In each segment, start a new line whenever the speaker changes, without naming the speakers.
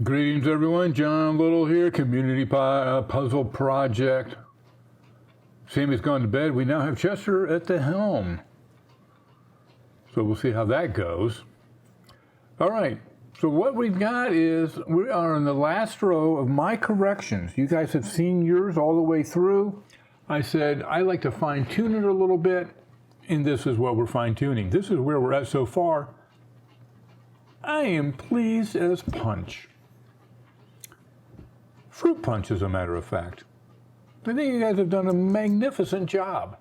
Greetings, everyone. John Little here, Community Puzzle Project. Sammy's gone to bed. We now have Chester at the helm. So we'll see how that goes. All right. So what we've got is we are in the last row of my corrections. You guys have seen yours all the way through. I said I like to fine tune it a little bit, and this is what we're fine tuning. This is where we're at so far. I am pleased as punch. Fruit punch, as a matter of fact. I think you guys have done a magnificent job.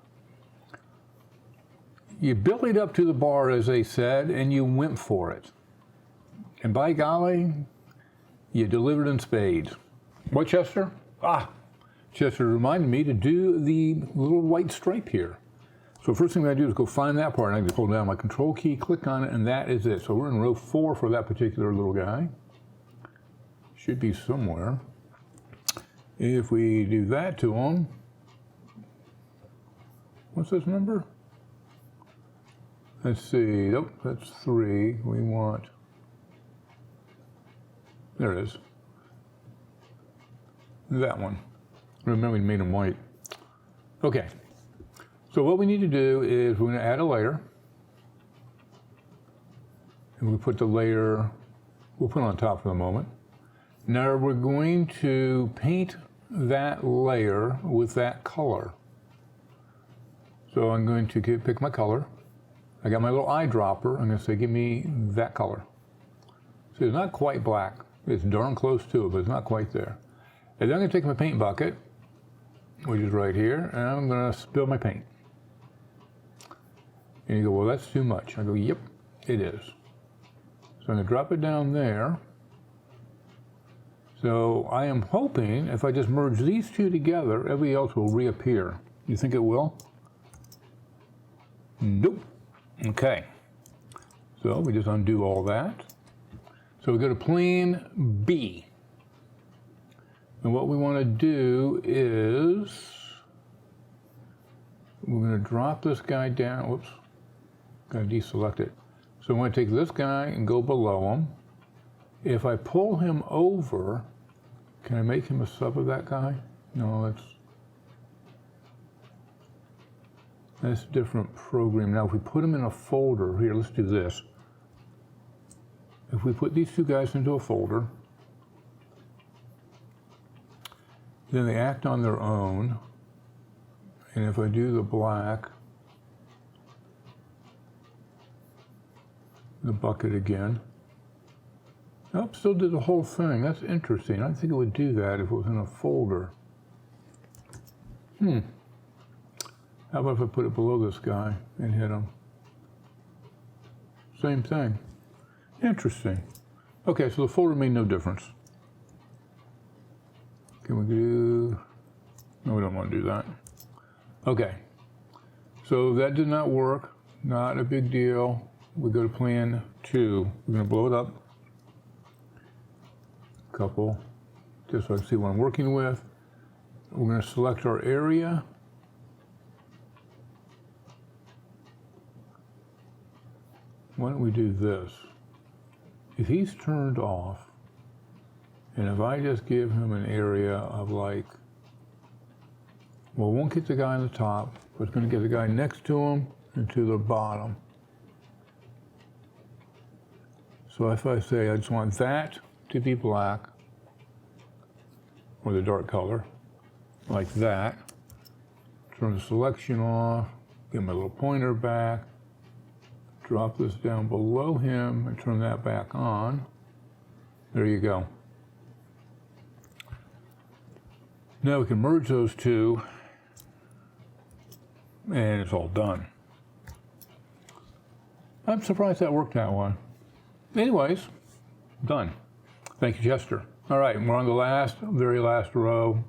You bellied up to the bar, as they said, and you went for it. And by golly, you delivered in spades. What, Chester? Chester reminded me to do the little white stripe here. So first thing I do is go find that part, and I can hold down my control key, click on it, and that is it. So we're in row 4 for that particular little guy. Should be somewhere. If we do that to him, what's this number? Let's see, nope, that's 3. We want, there it is. That one. Remember we made them white. Okay, so what we need to do is we're going to add a layer. And we put the layer, we'll put it on top for the moment. Now we're going to paint that layer with that color. So I'm going to pick my color. I got my little eyedropper. I'm going to say, give me that color. So it's not quite black. It's darn close to it, but it's not quite there. And then I'm going to take my paint bucket, which is right here, and I'm going to spill my paint. And you go, well, that's too much. I go, yep, it is. So I'm going to drop it down there. So I am hoping if I just merge these two together, everything else will reappear. You think it will? Nope. Okay. So we just undo all that. So we go to plan B. And what we want to do is we're going to drop this guy down. Whoops. Got to deselect it. So I'm going to take this guy and go below him. If I pull him over, can I make him a sub of that guy? No, that's a different program. Now, if we put him in a folder, here, let's do this. If we put these two guys into a folder, then they act on their own. And if I do the black, the bucket again, nope, still did the whole thing. That's interesting. I think it would do that if it was in a folder. How about if I put it below this guy and hit him? Same thing. Interesting. Okay, so the folder made no difference. Can we do, no, we don't want to do that. Okay, so that did not work. Not a big deal. We go to plan 2. We're going to blow it up. Couple, just so I can see what I'm working with. We're going to select our area. Why don't we do this? If he's turned off, and if I just give him an area of like, well, it won't get the guy on the top, but it's going to get the guy next to him and to the bottom. So if I say I just want that to be black, or the dark color, like that. Turn the selection off, get my little pointer back, drop this down below him, and turn that back on. There you go. Now we can merge those two, and it's all done. I'm surprised that worked that way. Anyways, done. Thank you, Chester. All right, we're on the very last row.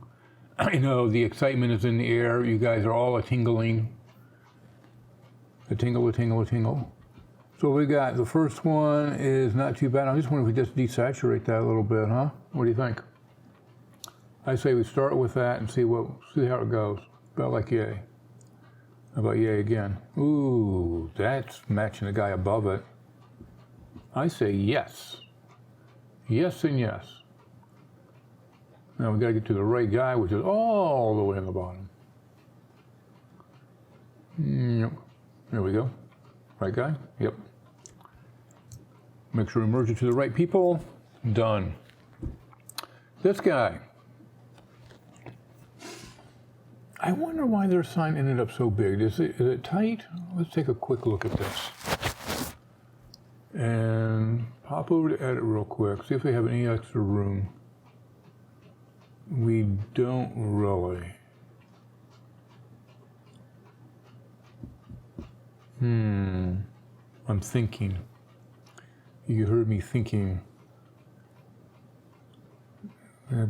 I know the excitement is in the air. You guys are all a-tingling. A tingle, a tingle, a tingle. So we got, the first one is not too bad. I just wonder if we just desaturate that a little bit, huh? What do you think? I say we start with that and see how it goes. About like yay. How about yay again? Ooh, that's matching the guy above it. I say yes. Yes and yes. Now we got to get to the right guy, which is all the way in the bottom. Yep. There we go. Right guy? Yep. Make sure we merge it to the right people. Done. This guy. I wonder why their sign ended up so big. Is it tight? Let's take a quick look at this. And pop over to edit real quick. See if they have any extra room. We don't really. I'm thinking. You heard me thinking.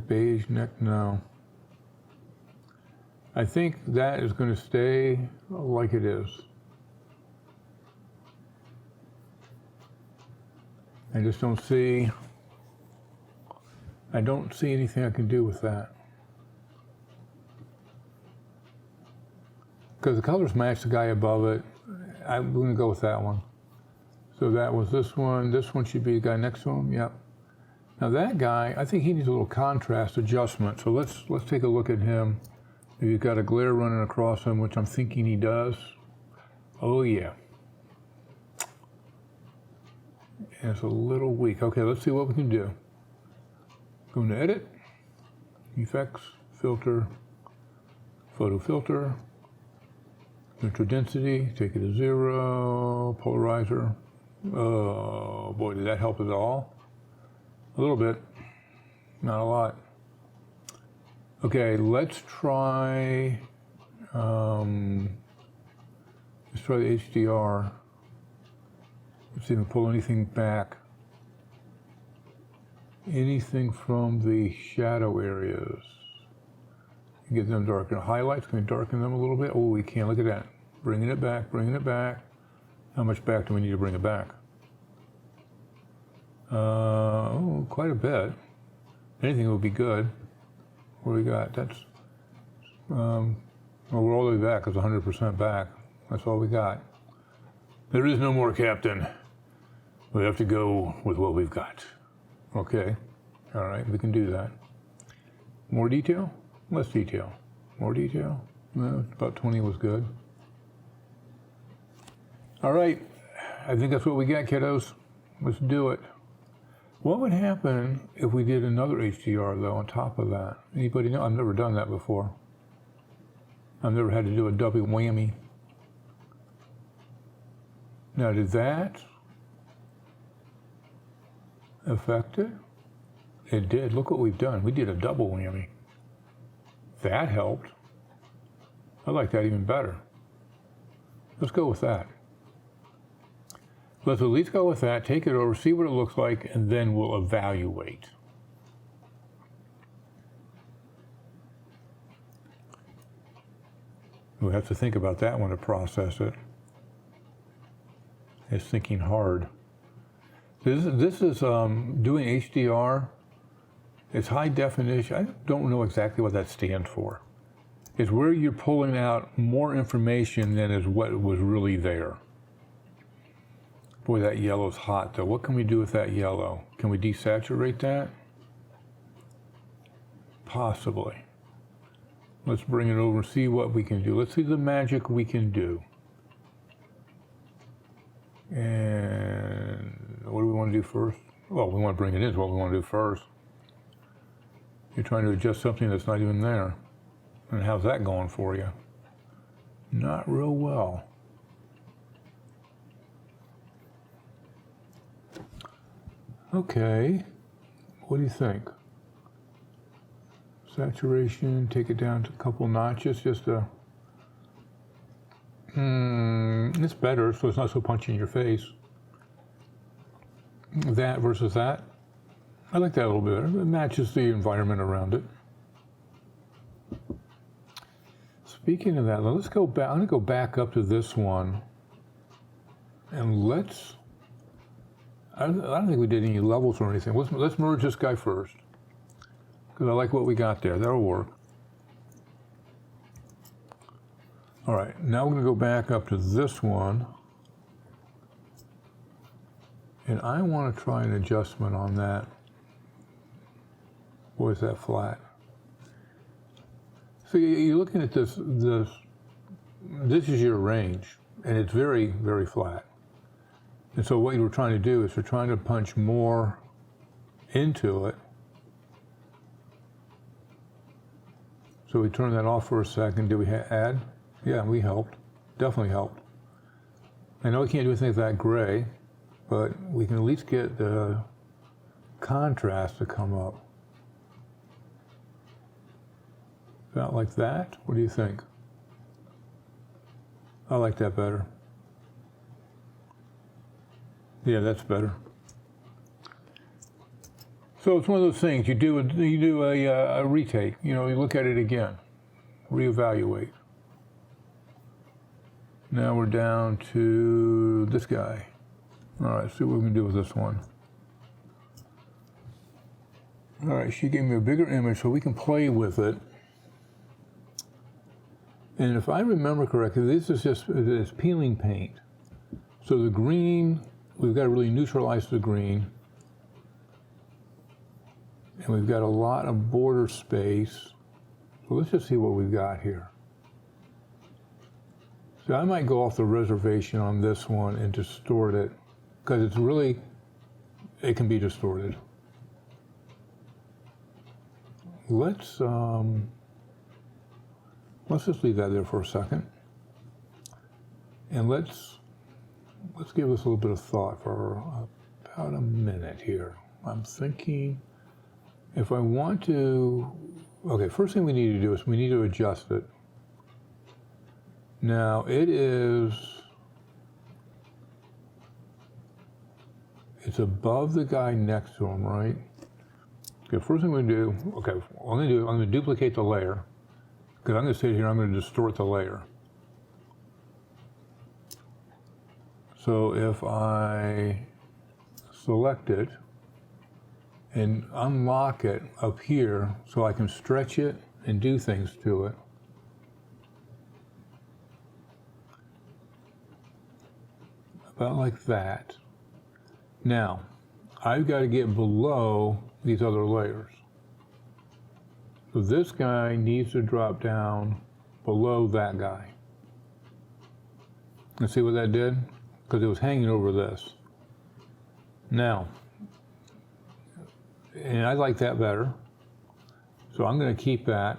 Beige neck, no. I think that is going to stay like it is. I just don't see anything I can do with that. Because the colors match the guy above it. I'm going to go with that one. So that was this one. This one should be the guy next to him. Yep. Now that guy, I think he needs a little contrast adjustment. So let's take a look at him. If he's got a glare running across him, which I'm thinking he does. Oh yeah. And it's a little weak. Okay, let's see what we can do. Going to edit, effects, filter, photo filter, filter density, take it to 0, polarizer. Oh boy, did that help at all? A little bit, not a lot. Okay, let's try the HDR. Let's see if we can pull anything back. Anything from the shadow areas. Get them darker. Highlights, can we darken them a little bit? Oh, we can, look at that. Bringing it back, bringing it back. How much back do we need to bring it back? Oh, quite a bit. Anything would be good. What do we got? That's, well, we're all the way back. It's 100% back. That's all we got. There is no more, Captain. We have to go with what we've got. Okay. All right, we can do that. More detail? Less detail. More detail? No, about 20 was good. All right. I think that's what we got, kiddos. Let's do it. What would happen if we did another HDR, though, on top of that? Anybody know? I've never done that before. I've never had to do a double whammy. Now, did that affect it? It did. Look what we've done. We did a double whammy. That helped. I like that even better. Let's go with that. Let's at least go with that, take it over, see what it looks like, and then we'll evaluate. We'll have to think about that one to process it. It's thinking hard. This is doing HDR. It's high definition. I don't know exactly what that stands for. It's where you're pulling out more information than is what was really there. Boy, that yellow's hot though. What can we do with that yellow? Can we desaturate that? Possibly. Let's bring it over and see what we can do. Let's see the magic we can do. And what do we want to do first? Well, we want to bring it in is what we want to do first. You're trying to adjust something that's not even there. And how's that going for you? Not real well. Okay, what do you think? Saturation, take it down to a couple notches, just to, it's better, so it's not so punchy in your face. That versus that, I like that a little bit better. It matches the environment around it. Speaking of that, let's go back, I'm gonna go back up to this one, and let's, I don't think we did any levels or anything. Let's merge this guy first, because I like what we got there. That'll work. All right, now we're going to go back up to this one, and I want to try an adjustment on that. Or is that flat? So you're looking at this is your range, and it's very, very flat. And so what we're trying to do is we're trying to punch more into it. So we turn that off for a second. Did we add? Yeah, we helped. Definitely helped. I know we can't do anything with that gray, but we can at least get the contrast to come up. About like that? What do you think? I like that better. Yeah, that's better. So it's one of those things, you do a retake, you look at it again, reevaluate. Now we're down to this guy. All right, see what we can do with this one. All right, she gave me a bigger image so we can play with it. And if I remember correctly, this is just it's peeling paint. So the green, we've got to really neutralize the green. And we've got a lot of border space. So let's just see what we've got here. So I might go off the reservation on this one and distort it, because it can be distorted. Let's just leave that there for a second. And let's give this a little bit of thought for about a minute here. I'm thinking, if I want to, okay, first thing we need to do is we need to adjust it. Now it's above the guy next to him, right? Okay, first thing we do, okay, I'm going to duplicate the layer, because I'm going to sit here, I'm going to distort the layer. So if I select it and unlock it up here so I can stretch it and do things to it, about like that. Now, I've got to get below these other layers. So this guy needs to drop down below that guy. Let's see what that did? Because it was hanging over this. Now, and I like that better. So I'm going to keep that.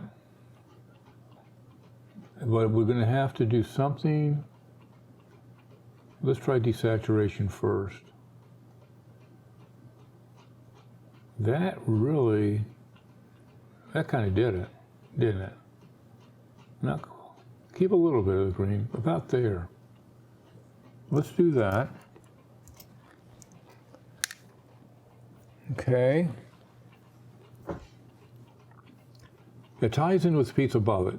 But we're going to have to do something. Let's try desaturation first. That kind of did it, didn't it? Now, keep a little bit of the green, about there. Let's do that. Okay. It ties in with the piece above it.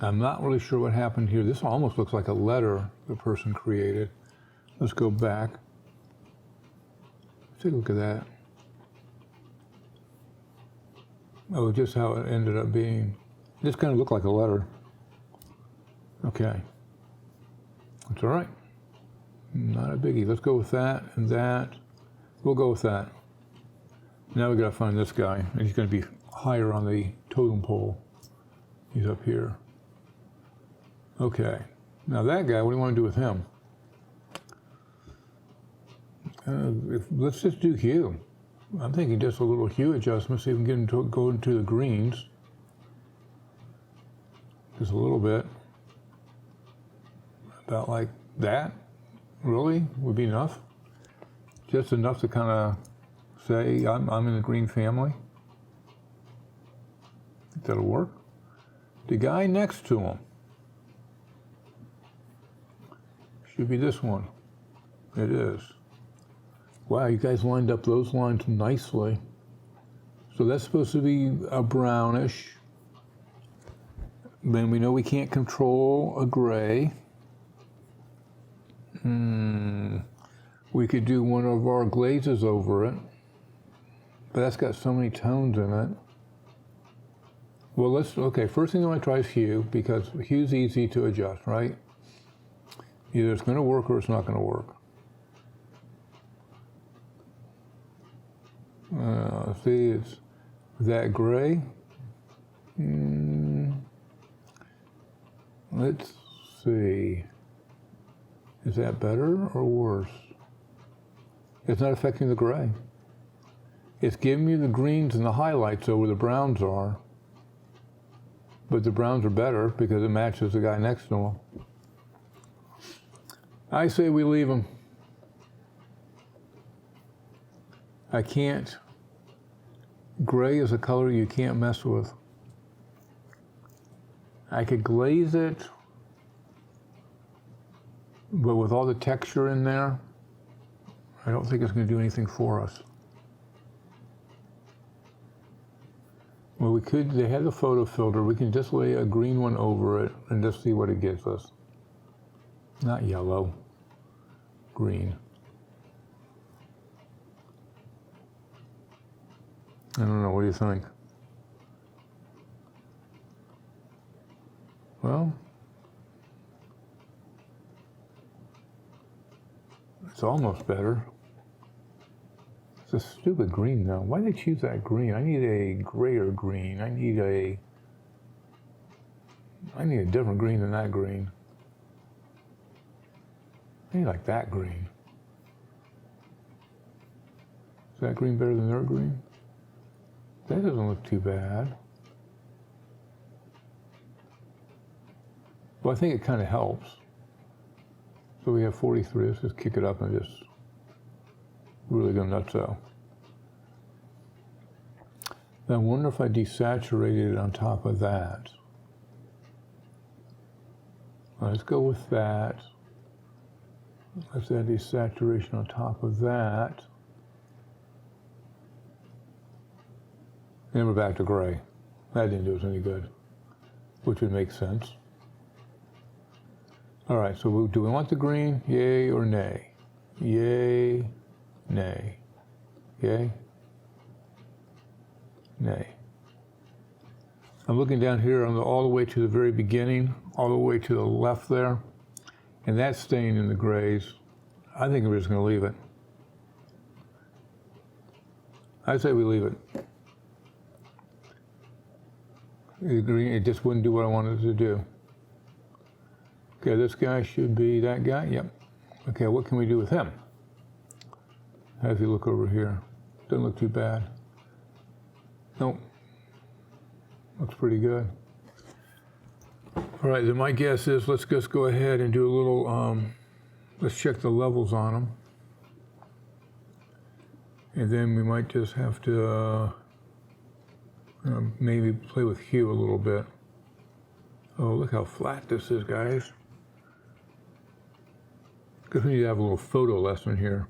I'm not really sure what happened here. This almost looks like a letter the person created. Let's go back. Take a look at that. Oh, just how it ended up being. This kind of looked like a letter. Okay. That's all right. Not a biggie. Let's go with that and that. We'll go with that. Now we got to find this guy, and he's going to be higher on the totem pole. He's up here. Okay. Now that guy, what do you want to do with him? Let's just do hue. I'm thinking just a little hue adjustment, so you can get into go into the greens. Just a little bit. About like that, really, would be enough. Just enough to kind of say, I'm in the green family. Think that'll work. The guy next to him should be this one. It is. Wow, you guys lined up those lines nicely. So that's supposed to be a brownish. Then we know we can't control a gray. We could do one of our glazes over it, but that's got so many tones in it. Well, okay, first thing I want to try is hue, because hue's easy to adjust, right? Either it's going to work or it's not going to work. See, it's that gray. Let's see. Is that better or worse? It's not affecting the gray. It's giving you the greens and the highlights over the browns are. But the browns are better because it matches the guy next to them. I say we leave them. I can't. Gray is a color you can't mess with. I could glaze it, but with all the texture in there, I don't think it's going to do anything for us. Well, we could, they have the photo filter, we can just lay a green one over it and just see what it gives us. Not yellow, green. I don't know, what do you think? Well, it's almost better. It's a stupid green though. Why did they choose that green? I need a grayer green. I need a different green than that green. I need like that green. Is that green better than their green? That doesn't look too bad. Well, I think it kind of helps. So we have 43. Let's just kick it up and just really go nutso. I wonder if I desaturated it on top of that. Let's go with that. Let's add desaturation on top of that. And we're back to gray. That didn't do us any good, which would make sense. All right, so do we want the green? Yay or nay? Yay, nay. Yay, nay. I'm looking down here on all the way to the very beginning, all the way to the left there, and that's staying in the grays. I think we're just going to leave it. I say we leave it. The green, it just wouldn't do what I wanted it to do. Okay, this guy should be that guy. Yep. Okay, what can we do with him? As you look over here, doesn't look too bad. Nope. Looks pretty good. All right, then my guess is let's just go ahead and do a little, let's check the levels on them. And then we might just have to maybe play with hue a little bit. Oh, look how flat this is, guys. Because we need to have a little photo lesson here.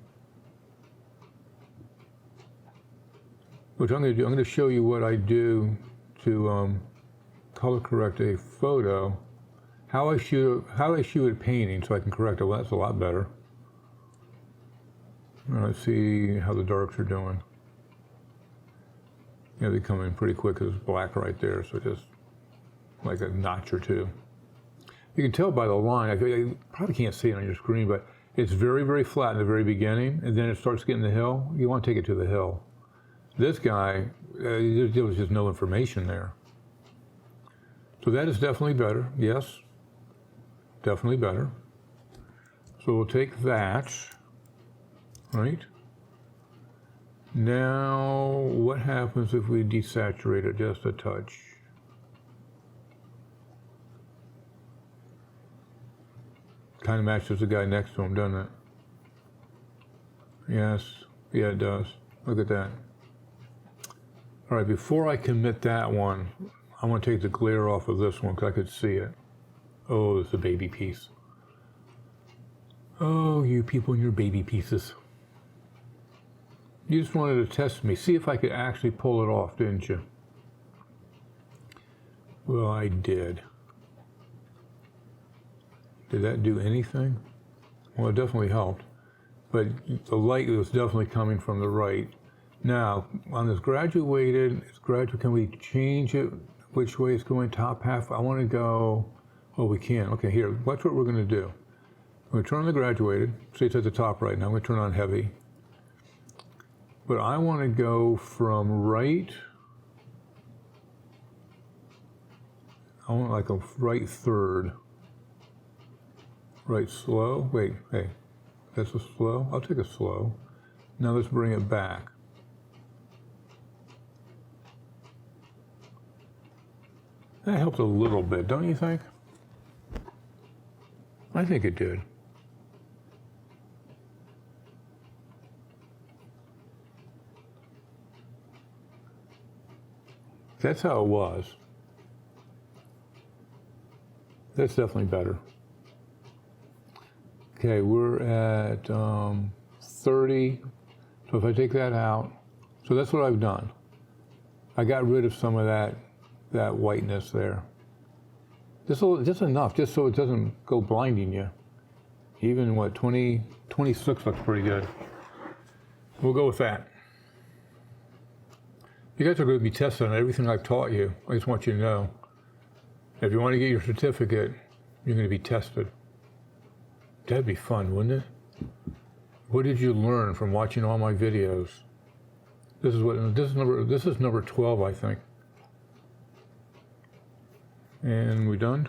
Which I'm going to do, I'm going to show you what I do to color correct a photo. How I shoot a painting so I can correct it. Well, that's a lot better. Let's see how the darks are doing. Yeah, they come in pretty quick because it's black right there, so just like a notch or two. You can tell by the line, I probably can't see it on your screen, but it's very, very flat in the very beginning, and then it starts getting the hill. You want to take it to the hill. This guy, there was just no information there. So that is definitely better, yes, definitely better. So we'll take that, right? Now, what happens if we desaturate it just a touch? Kind of matches the guy next to him, doesn't it? Yes, yeah, it does. Look at that. All right, before I commit that one, I want to take the glare off of this one because I could see it. Oh, it's a baby piece. Oh, you people and your baby pieces. You just wanted to test me, see if I could actually pull it off, didn't you? Well, I did. Did that do anything? Well, it definitely helped, but the light was definitely coming from the right. Now, on this graduated, can we change it? Which way it's going, top half? I want to go, oh, we can. Okay, here, watch what we're going to do. I'm going to turn on the graduated, see it's at the top right now. I'm going to turn on heavy. but I want to go from right. I want like a right third. Right slow. Wait, hey, that's a slow. I'll take a slow. Now let's bring it back. That helped a little bit, don't you think? I think it did. That's how it was. That's definitely better. Okay, we're at 30. So if I take that out, so that's what I've done. I got rid of some of that whiteness there. Just enough, just so it doesn't go blinding you. Even what, 26 looks pretty good. We'll go with that. You guys are going to be tested on everything I've taught you. I just want you to know. If you want to get your certificate, you're going to be tested. That'd be fun, wouldn't it? What did you learn from watching all my videos? This is number 12, I think. And we done?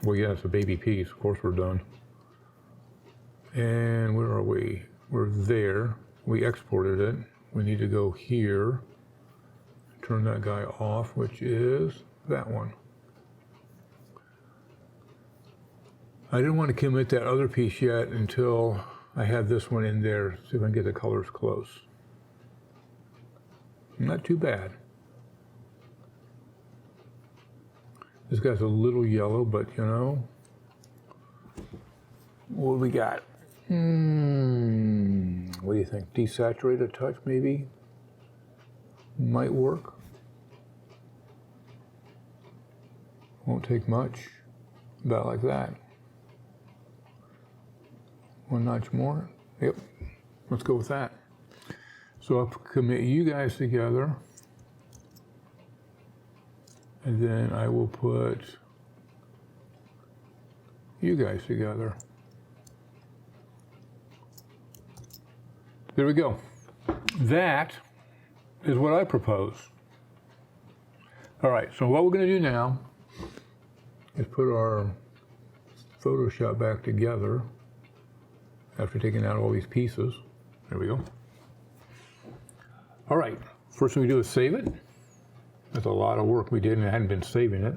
Well, yeah, it's a baby piece. Of course we're done. And where are we? We're there. We exported it. We need to go here. Turn that guy off, which is that one. I didn't want to commit that other piece yet until I had this one in there, see if I can get the colors close. Not too bad. This guy's a little yellow, but you know, what do we got? What do you think? Desaturated touch, maybe? Might work. Won't take much. About like that. One notch more. Yep. Let's go with that. So I'll commit you guys together. And then I will put you guys together. There we go. That is what I propose. All right, so what we're going to do now is put our Photoshop back together after taking out all these pieces. There we go. All right, first thing we do is save it. That's a lot of work we did, and I hadn't been saving it.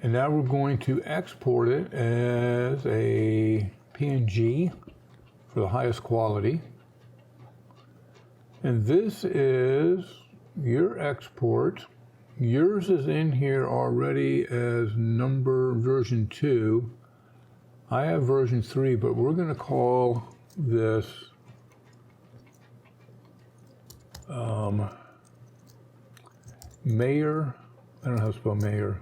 And now we're going to export it as a PNG for the highest quality. And this is your export. Yours is in here already as version 2. I have version 3, but we're going to call this Mayor. I don't know how to spell Mayor.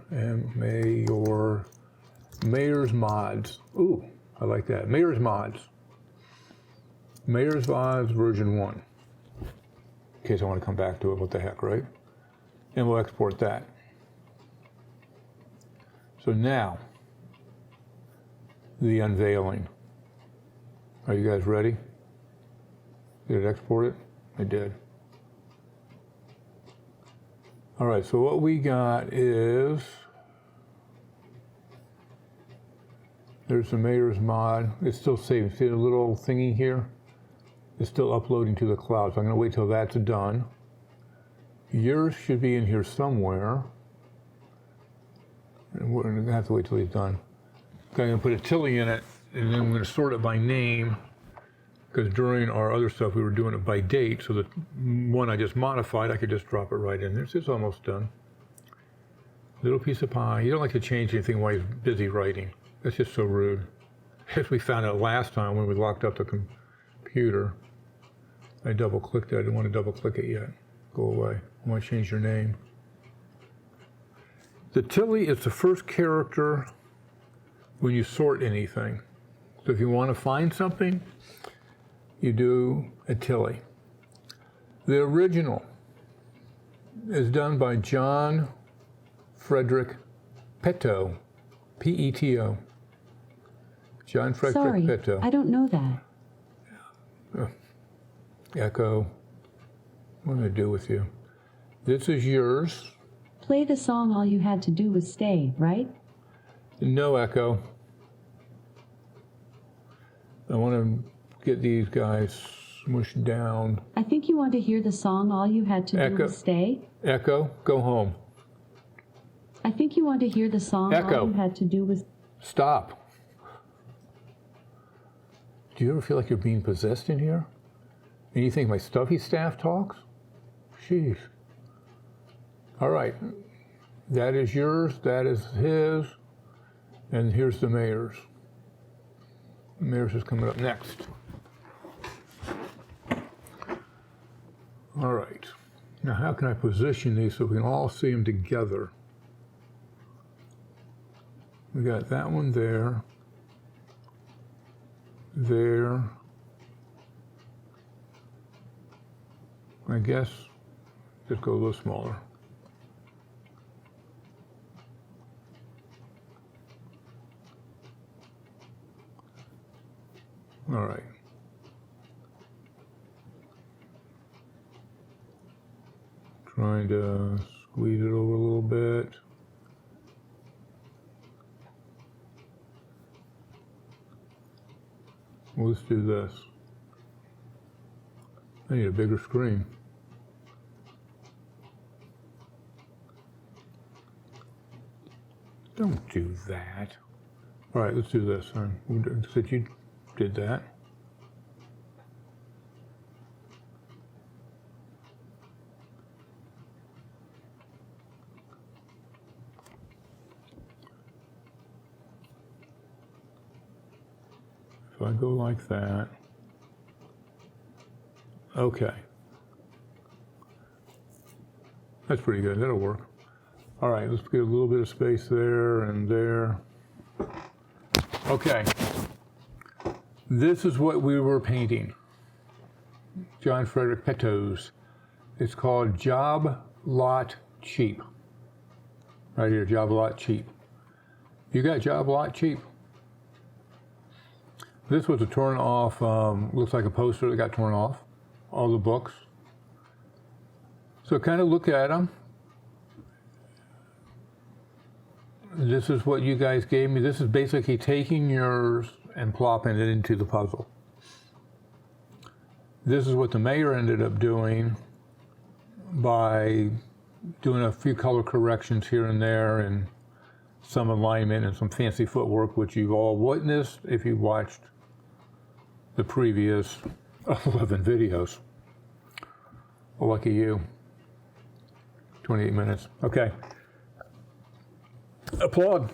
Mayor's Mods. Ooh, I like that. Mayor's Mods. Mayor's Mods version 1. In case I want to come back to it, what the heck, right? And we'll export that. So now, the unveiling. Are you guys ready? Did it export it? I did. All right, so what we got is, there's the Mayor's Mod. It's still saving. See the little thingy here? It's still uploading to the cloud, so I'm going to wait till that's done. Yours should be in here somewhere. And we're going to have to wait till he's done. I'm going to put a tilly in it, and then I'm going to sort it by name, because during our other stuff we were doing it by date, so the one I just modified, I could just drop it right in there. So it's almost done. Little piece of pie. You don't like to change anything while he's busy writing. That's just so rude. As we found out last time when we locked up the computer, I double-clicked it. I didn't want to double-click it yet. Go away. I want to change your name. The tilly is the first character when you sort anything. So if you want to find something, you do a tilly. The original is done by John Frederick Peto, P-E-T-O. John Frederick Peto.
I don't know that.
Echo, what am I going to do with you? This is yours.
Play the song All You Had to Do Was Stay, right?
No Echo. I want to get these guys smushed down.
I think you want to hear the song All You Had to Do Was Stay.
Echo, go home.
I think you want to hear the song
Echo.
All You Had to Do Was...
Stop. Do you ever feel like you're being possessed in here? And you think my stuffy staff talks? Jeez. All right. That is yours, that is his, and here's the mayor's. The mayor's is coming up next. All right. Now how can I position these so we can all see them together? We got that one there. There. I guess just go a little smaller. All right. Trying to squeeze it over a little bit. Well, let's do this. I need a bigger screen. Don't do that. All right, let's do this. Since you did that. If I go like that. Okay. That's pretty good. That'll work. All right, let's get a little bit of space there and there. Okay. This is what we were painting. John Frederick Petto's. It's called Job Lot Cheap. Right here, Job Lot Cheap. You got Job Lot Cheap. This was a torn off, looks like a poster that got torn off. All the books. So kind of look at them. This is what you guys gave me. This is basically taking yours and plopping it into the puzzle. This is what the mayor ended up doing by doing a few color corrections here and there and some alignment and some fancy footwork, which you've all witnessed if you watched the previous 11 videos. Well, lucky you. 28 minutes. Okay. Applaud.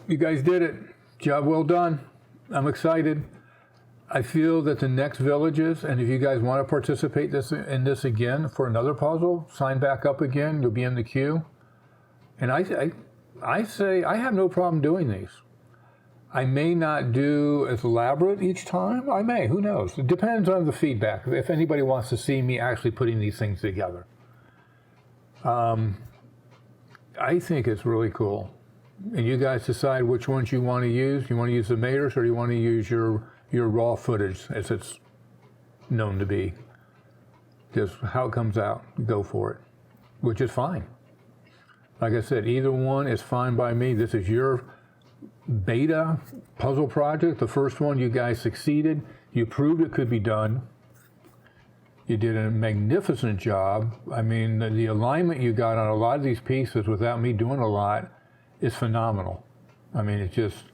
You guys did it. Job well done. I'm excited. I feel that the next villages, and if you guys want to participate in this again for another puzzle, sign back up again. You'll be in the queue. And I say I have no problem doing these. I may not do as elaborate each time. I may. Who knows? It depends on the feedback. If anybody wants to see me actually putting these things together. I think it's really cool. And you guys decide which ones you want to use. You want to use the mayors or you want to use your raw footage as it's known to be. Just how it comes out, go for it, which is fine. Like I said, either one is fine by me. This is your beta puzzle project. The first one, you guys succeeded. You proved it could be done. You did a magnificent job. I mean, the alignment you got on a lot of these pieces without me doing a lot is phenomenal. I mean, it's just,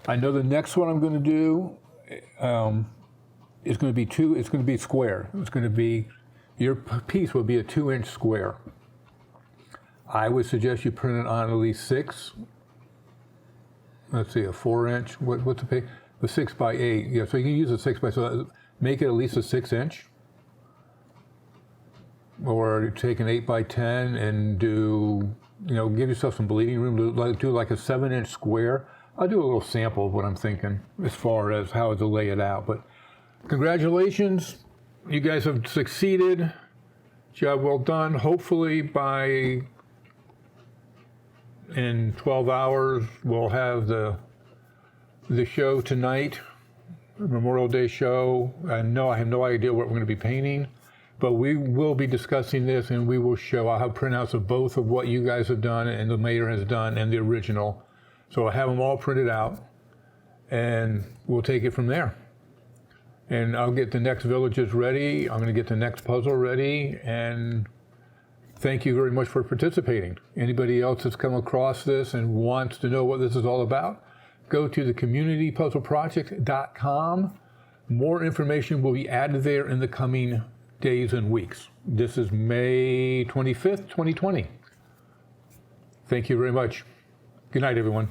I know the next one I'm going to do is going to be it's going to be square. It's going to be, your piece will be a 2-inch square. I would suggest you print it on at least 6. Let's see, a 4-inch, what's the piece? The 6 by 8. Yeah, so you can use a 6 by, so make it at least a 6-inch. Or take an 8 by 10 and do, give yourself some bleeding room. Do like a 7-inch square. I'll do a little sample of what I'm thinking as far as how to lay it out. But congratulations, you guys have succeeded. Job well done. Hopefully in 12 hours we'll have the show tonight. Memorial Day show. I have no idea what we're going to be painting, but we will be discussing this, and we will show. I'll have printouts of both of what you guys have done and the mayor has done and the original. So I'll have them all printed out, and we'll take it from there. And I'll get the next villages ready. I'm going to get the next puzzle ready, and thank you very much for participating. Anybody else that's come across this and wants to know what this is all about, go to the communitypuzzleproject.com. More information will be added there in the coming days and weeks. This is May 25th, 2020. Thank you very much. Good night, everyone.